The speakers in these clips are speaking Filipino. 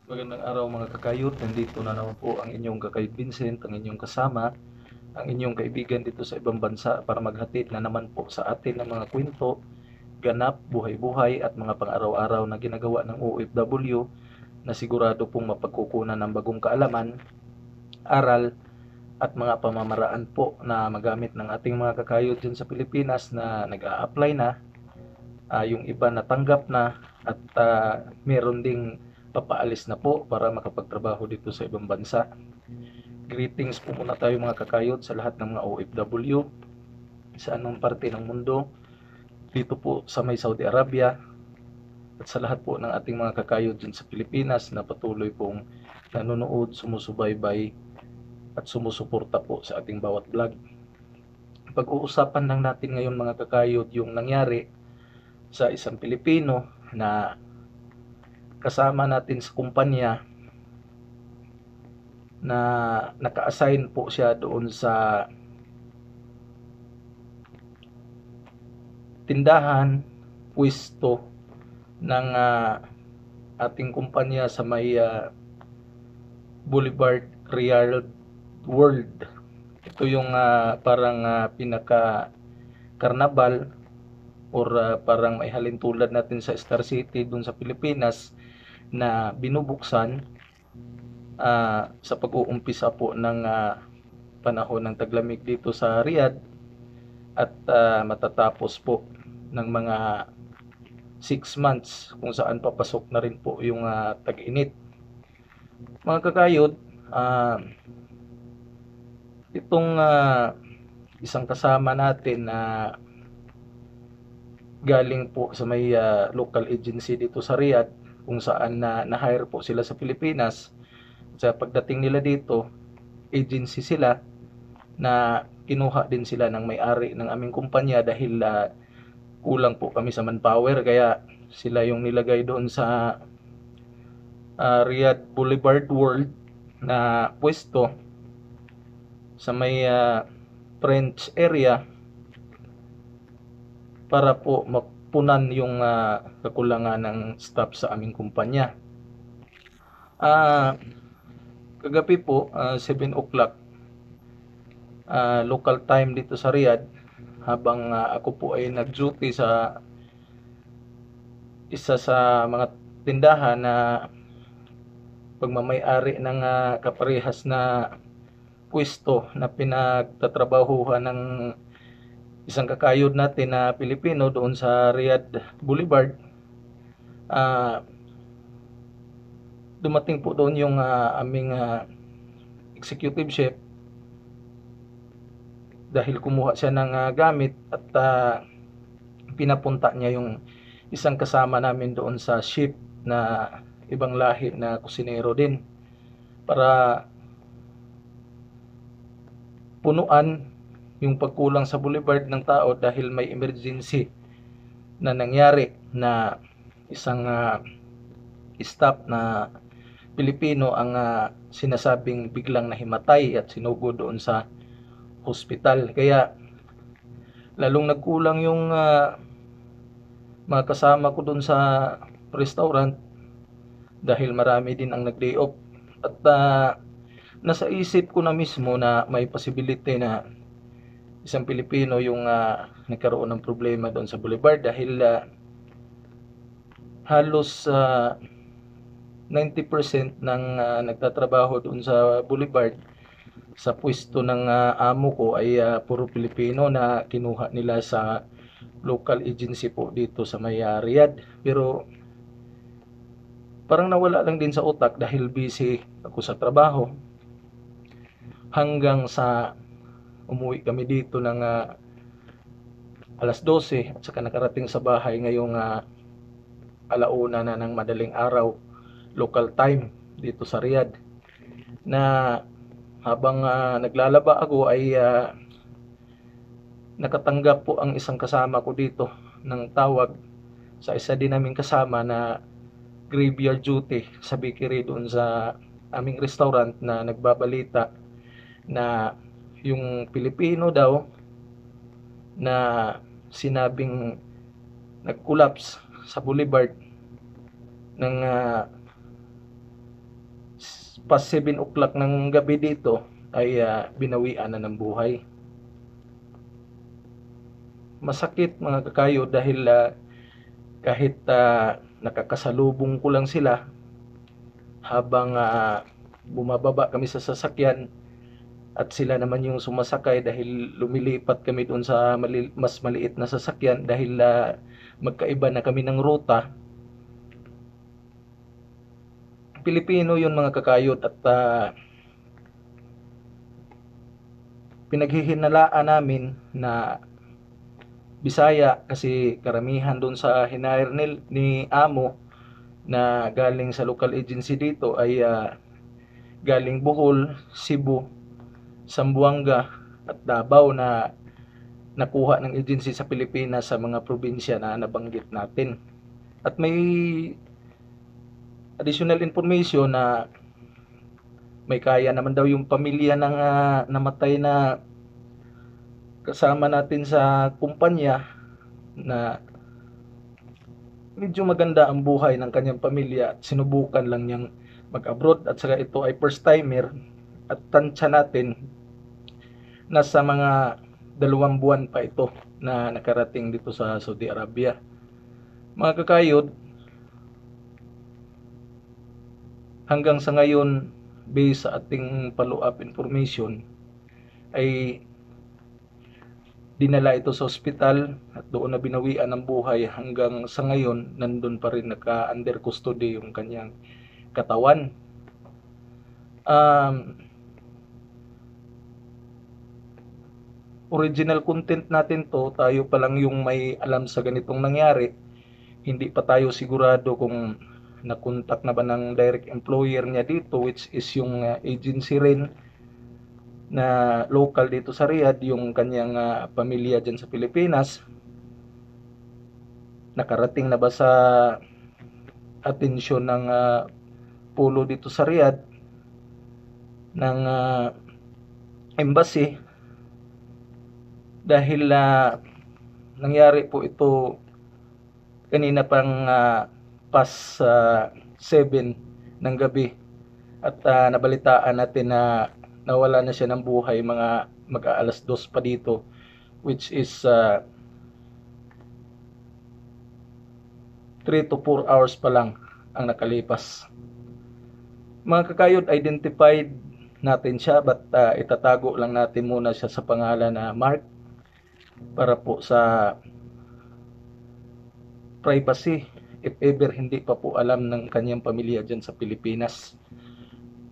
Magandang araw mga kakayot, nandito na naman po ang inyong kakayot Vincent, ang inyong kasama, ang inyong kaibigan dito sa ibang bansa para maghatid na naman po sa atin ng mga kwento, ganap, buhay-buhay at mga pang-araw-araw na ginagawa ng OFW na sigurado pong mapagkukunan ng bagong kaalaman, aral at mga pamamaraan po na magamit ng ating mga kakayot dyan sa Pilipinas na nag-a-apply na, yung iba natanggap na at meron ding papaalis na po para makapagtrabaho dito sa ibang bansa. Greetings po muna tayo mga kakayod sa lahat ng mga OFW sa anong parte ng mundo, dito po sa may Saudi Arabia at sa lahat po ng ating mga kakayod dyan sa Pilipinas na patuloy pong nanonood, sumusubaybay at sumusuporta po sa ating bawat vlog. Pag-uusapan lang natin ngayon mga kakayod yung nangyari sa isang Pilipino na kasama natin sa kumpanya na naka-assign po siya doon sa tindahan, pwesto ng ating kumpanya sa may Boulevard Real World. Ito yung parang pinaka karnabal or parang may halintulad natin sa Star City doon sa Pilipinas na binubuksan sa pag-uumpisa po ng panahon ng taglamig dito sa Riyadh at matatapos po ng mga 6 months kung saan papasok na rin po yung tag-init. Mga kakayod, itong isang kasama natin na galing po sa may local agency dito sa Riyadh kung saan na-hire po sila sa Pilipinas. Sa pagdating nila dito, agency sila na kinuha din sila ng may-ari ng aming kumpanya dahil kulang po kami sa manpower kaya sila yung nilagay doon sa Riyadh Boulevard World na pwesto sa may French area para po mapunan yung kakulangan ng staff sa aming kumpanya. Kagabi po, 7 o'clock local time dito sa Riyadh, habang ako po ay nag-duty sa isa sa mga tindahan na pagmamay-ari ng kaparehas na pwesto na pinagtatrabahuhan ng isang kakayod natin na Pilipino doon sa Riyadh Boulevard. Dumating po doon yung aming executive chef dahil kumuha siya ng gamit at pinapunta niya yung isang kasama namin doon sa ship na ibang lahi na kusinero din para punuan yung pagkulang sa boulevard ng tao dahil may emergency na nangyari na isang staff na Pilipino ang sinasabing biglang nahimatay at sinugo doon sa hospital. Kaya lalong nagkulang yung mga kasama ko doon sa restaurant dahil marami din ang nag-day off at nasa isip ko na mismo na may possibility na isang Pilipino yung nagkaroon ng problema doon sa boulevard dahil halos 90% ng nagtatrabaho doon sa boulevard sa pwesto ng amo ko ay puro Pilipino na kinuha nila sa local agency po dito sa may Riyadh. Pero parang nawala lang din sa utak dahil busy ako sa trabaho hanggang sa umuwi kami dito ng alas 12 at saka nakarating sa bahay ngayong alauna na ng madaling araw local time dito sa Riyadh, na habang naglalaba ako ay nakatanggap po ang isang kasama ko dito ng tawag sa isa din naming kasama na graveyard duty sa bakery doon sa aming restaurant na nagbabalita na yung Pilipino daw na sinabing nag-collapse sa boulevard ng past 7 o'clock ng gabi dito ay binawian na ng buhay. Masakit mga kakayo dahil kahit nakakasalubong ko lang sila habang bumababa kami sa sasakyan at sila naman yung sumasakay dahil lumilipat kami doon sa mas maliit na sasakyan dahil magkaiba na kami ng ruta. Pilipino yun mga kakayot at pinaghihinalaan namin na Bisaya kasi karamihan doon sa hinire ni Amo na galing sa local agency dito ay galing Bohol, Cebu, Zamboanga at Davao na nakuha ng agency sa Pilipinas sa mga probinsya na nabanggit natin. At may additional information na may kaya naman daw yung pamilya ng namatay na kasama natin sa kumpanya na medyo maganda ang buhay ng kanyang pamilya at sinubukan lang niyang mag-abroad at saka ito ay first timer at tansya natin nasa mga 2 buwan pa ito na nakarating dito sa Saudi Arabia. Mga kakayod, hanggang sa ngayon based sa ating follow-up information ay dinala ito sa ospital at doon na binawian ng buhay. Hanggang sa ngayon nandun pa rin naka-under custody yung kanyang katawan. Original content natin to, tayo pa lang yung may alam sa ganitong nangyari. Hindi pa tayo sigurado kung nakontak na ba ng direct employer niya dito, which is yung agency rin na local dito sa Riyadh, yung kanyang pamilya dyan sa Pilipinas. Nakarating na ba sa atensyon ng pulo dito sa Riyadh ng embassy? Dahil nangyari po ito kanina pang past 7 ng gabi at nabalitaan natin na nawala na siya ng buhay mga mag-aalas 2 pa dito, which is 3 to 4 hours pa lang ang nakalipas. Mga kakayod, identified natin siya but itatago lang natin muna siya sa pangalan na Mark para po sa privacy if ever hindi pa po alam ng kanyang pamilya dyan sa Pilipinas.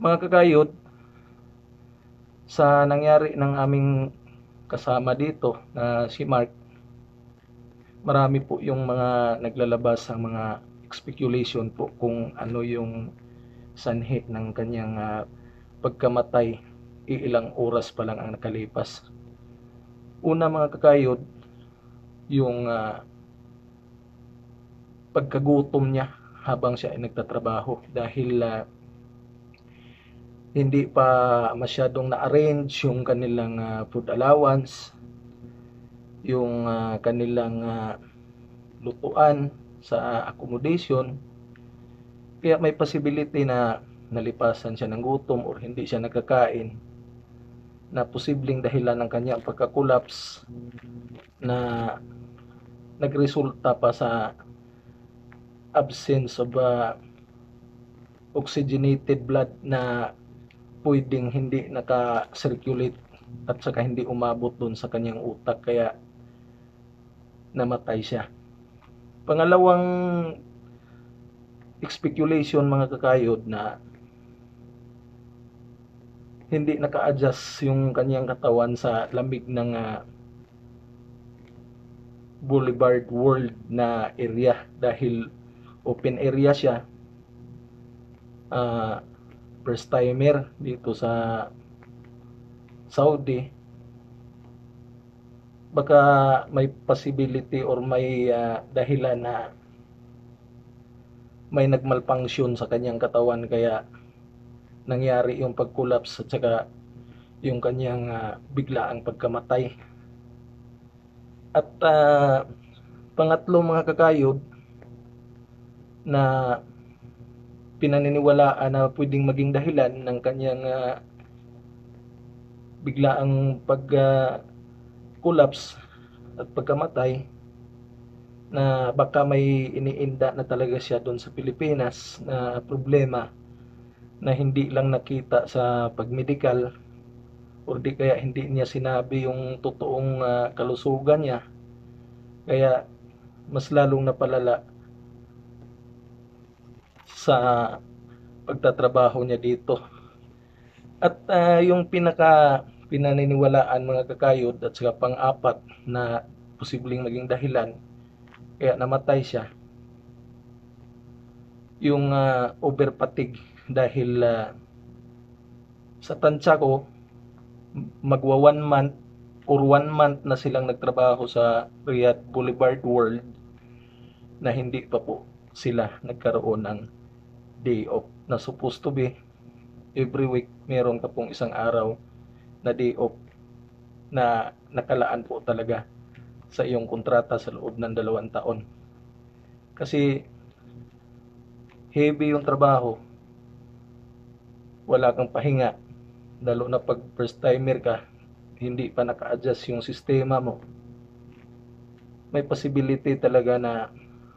Mga kakayod, sa nangyari ng aming kasama dito na si Mark, marami po yung mga naglalabas ang mga speculation po kung ano yung sanhi ng kanyang pagkamatay. Ilang oras pa lang ang nakalipas. Una mga kakayod, yung pagkagutom niya habang siya ay nagtatrabaho dahil hindi pa masyadong na-arrange yung kanilang food allowance, yung kanilang lutuan sa accommodation. Kaya may possibility na nalipasan siya ng gutom or hindi siya nagkakain, na posibleng dahilan ng kanyang pagka-collapse na nagresulta pa sa absence of oxygenated blood na pwedeng hindi naka-circulate at saka hindi umabot dun sa kanyang utak kaya namatay siya. Pangalawang speculation mga kakayod na hindi naka-adjust yung kanyang katawan sa lamig ng Boulevard World na area dahil open area siya. First timer dito sa Saudi. Baka may possibility or may dahilan na may nagmalfunction sa kanyang katawan kaya nangyari yung pag-collapse at saka yung kanyang biglaang pagkamatay. At pangatlo mga kakayod na pinaniniwalaan na pwedeng maging dahilan ng kanyang biglaang collapse at pagkamatay, na baka may iniinda na talaga siya doon sa Pilipinas na problema na hindi lang nakita sa pagmedikal, o di kaya hindi niya sinabi yung totoong kalusugan niya, kaya mas lalong napalala sa pagtatrabaho niya dito. At yung pinaniniwalaan mga kakayod, at saka pang-apat na posibleng maging dahilan kaya namatay siya, yung over fatigue. Dahil sa tansya ko, magwa 1 month or 1 month na silang nagtrabaho sa Riyadh Boulevard World na hindi pa po sila nagkaroon ng day off, na supposed to be every week meron ka pong isang araw na day off na nakalaan po talaga sa iyong kontrata sa loob ng 2 taon. Kasi heavy yung trabaho, wala kang pahinga, lalo na pag first timer ka, hindi pa naka-adjust yung sistema mo, may possibility talaga na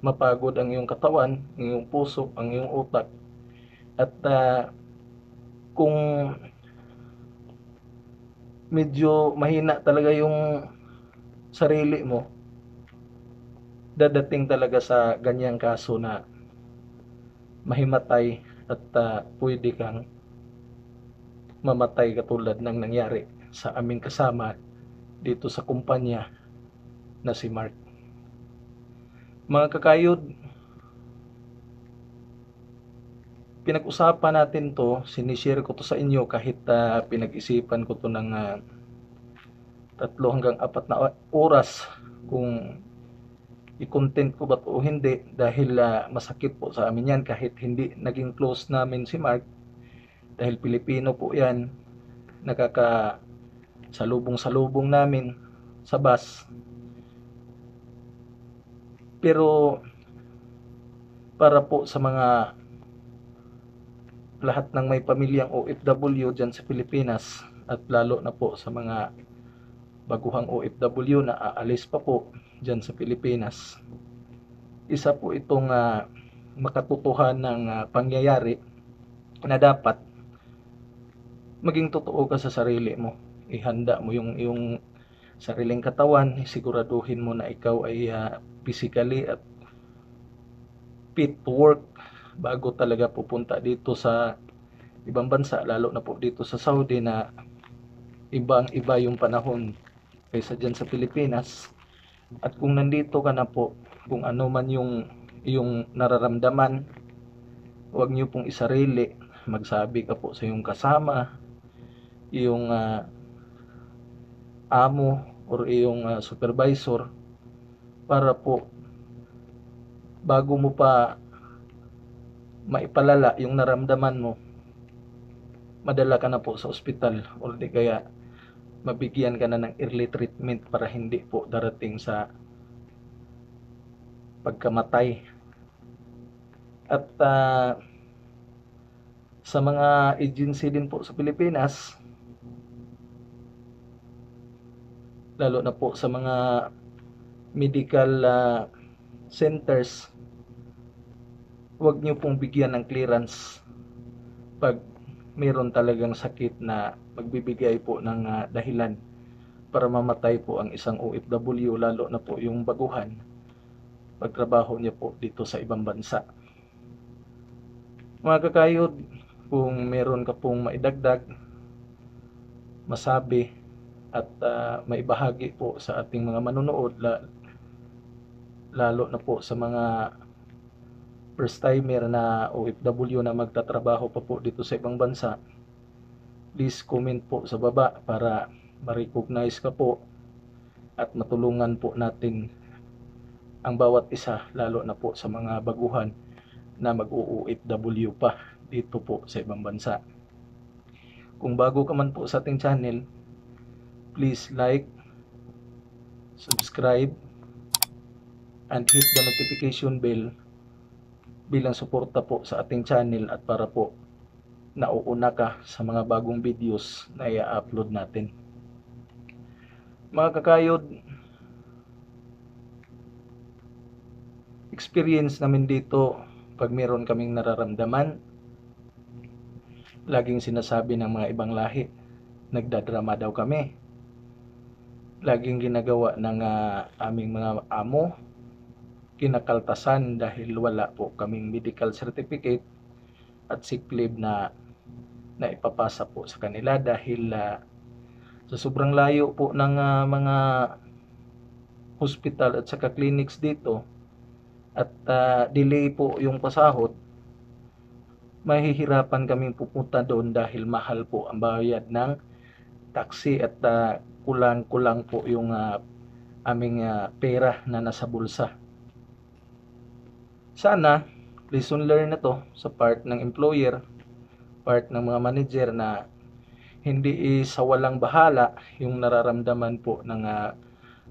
mapagod ang iyong katawan, ang iyong puso, ang iyong utak. At kung medyo mahina talaga yung sarili mo, dadating talaga sa ganyang kaso na mahimatay at pwede kang mamatay, katulad ng nangyari sa aming kasama dito sa kumpanya na si Mark. Mga kakayod, pinag-usapan natin to, sinishare ko to sa inyo kahit pinag-isipan ko to ng 3 hanggang 4 na oras kung i-content ko ba to o hindi, dahil masakit po sa amin yan kahit hindi naging close namin si Mark, dahil Pilipino po yan, salubong namin sa bus. Pero para po sa mga lahat ng may pamilyang OFW dyan sa Pilipinas, at lalo na po sa mga baguhang OFW na aalis pa po dyan sa Pilipinas, isa po itong makatutuhan ng pangyayari na dapat maging totoo ka sa sarili mo. Ihanda mo yung sariling katawan, siguraduhin mo na ikaw ay physically at fit to work bago talaga pupunta dito sa ibang bansa, lalo na po dito sa Saudi na ibang-iba yung panahon kaysa dyan sa Pilipinas. At kung nandito ka na po, kung ano man yung nararamdaman, huwag nyo pong isarili, magsabi ka po sa yung kasama, yung amo or yung supervisor, para po bago mo pa maipalala yung naramdaman mo, madala ka na po sa ospital, or di kaya mabigyan ka na ng early treatment para hindi po darating sa pagkamatay. At sa mga agency din po sa Pilipinas, lalo na po sa mga medical centers, huwag nyo pong bigyan ng clearance pag mayroon talagang sakit na magbibigay po ng dahilan para mamatay po ang isang OFW, lalo na po yung baguhan pagtrabaho niya po dito sa ibang bansa. Mga kakayod, kung meron ka pong maidagdag, masabi at maibahagi po sa ating mga manonood, lalo na po sa mga first timer na OFW na magtatrabaho pa po dito sa ibang bansa, please comment po sa baba para ma-recognize ka po at matulungan po natin ang bawat isa, lalo na po sa mga baguhan na mag-OFW pa dito po sa ibang bansa. Kung bago ka man po sa ating channel, please like, subscribe, and hit the notification bell bilang suporta po sa ating channel at para po nauuna ka sa mga bagong videos na i-upload natin. Mga kakayod, experience namin dito pag meron kaming nararamdaman, laging sinasabi ng mga ibang lahi, nagdadrama daw kami. Laging ginagawa ng aming mga amo, kinakaltasan dahil wala po kaming medical certificate at sick leave na ipapasa po sa kanila dahil sa sobrang layo po ng mga hospital at saka clinics dito at delay po yung pasahod, mahihirapan kaming pupunta doon dahil mahal po ang bayad ng taxi at kulang-kulang po yung aming pera na nasa bulsa. Sana lesson learned na to sa part ng employer, part ng mga manager na hindi sa walang bahala yung nararamdaman po ng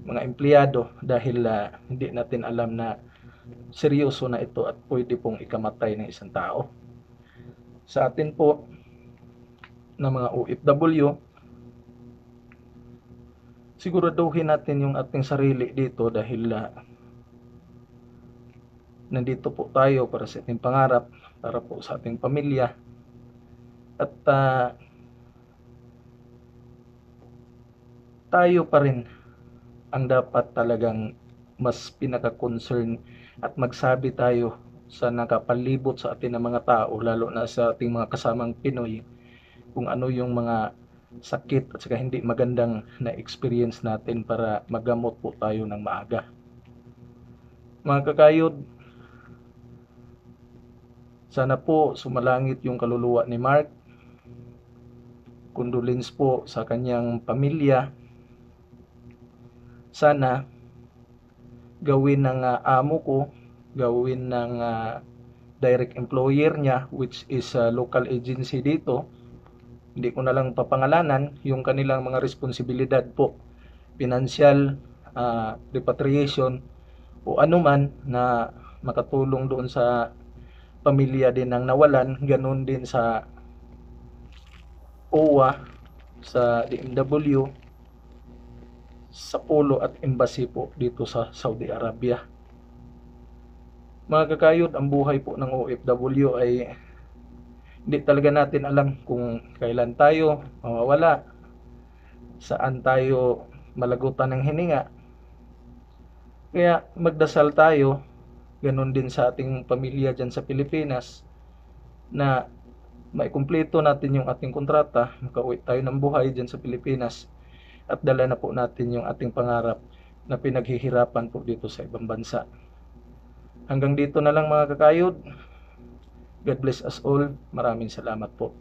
mga empleyado dahil hindi natin alam na seryoso na ito at pwede pong ikamatay ng isang tao. Sa atin po na mga OFW, siguraduhin natin yung ating sarili dito dahil nandito po tayo para sa ating pangarap, para po sa ating pamilya at tayo pa rin ang dapat talagang mas pinaka-concern at magsabi tayo sa nakapalibot sa atin ng mga tao, lalo na sa ating mga kasamang Pinoy, kung ano yung mga sakit at saka hindi magandang na experience natin para magamot po tayo ng maaga. Mga kakayod, sana po sumalangit yung kaluluwa ni Mark. Condolence po sa kanyang pamilya. Sana gawin ng amo ko, gawin ng direct employer niya, which is local agency dito. Hindi ko na lang papangalanan yung kanilang mga responsibilidad po, financial, repatriation o anuman na makatulong doon sa pamilya din ng nawalan, ganun din sa OWA, sa DMW, sa polo at embassy po dito sa Saudi Arabia. Mga kakayod, ang buhay po ng OFW ay hindi talaga natin alam kung kailan tayo mawawala, saan tayo malagutan ng hininga. Kaya magdasal tayo, ganun din sa ating pamilya dyan sa Pilipinas, na maikumpleto natin yung ating kontrata, makauwi tayo ng buhay dyan sa Pilipinas at dala na po natin yung ating pangarap na pinaghihirapan po dito sa ibang bansa. Hanggang dito na lang mga kakayod. God bless us all. Maraming salamat po.